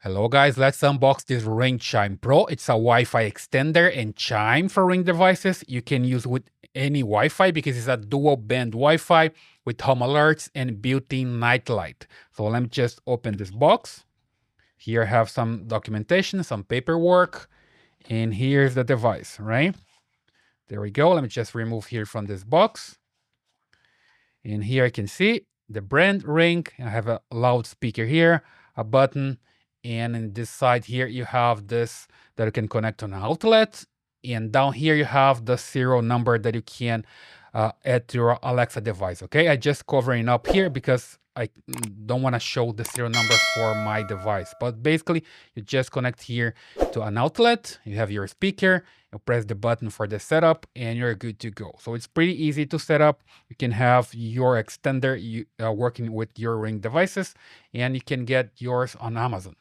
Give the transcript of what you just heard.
Hello guys, let's unbox this Ring Chime Pro. It's a Wi-Fi extender and Chime for Ring devices. You can use with any Wi-Fi because it's a dual band Wi-Fi with home alerts and built-in night light. So let me just open this box. Here I have some documentation, some paperwork, and here's the device, right? There we go. Let me just remove here from this box. And here I can see the brand Ring. I have a loudspeaker here, a button, and in this side here you have this that you can connect to an outlet, and down here you have the serial number that you can add to your Alexa device. Okay, I just covering up here because I don't want to show the serial number for my device, but basically you just connect here to an outlet, you have your speaker, you press the button for the setup, and you're good to go. So it's pretty easy to set up. You can have your extender working with your Ring devices, and you can get yours on Amazon.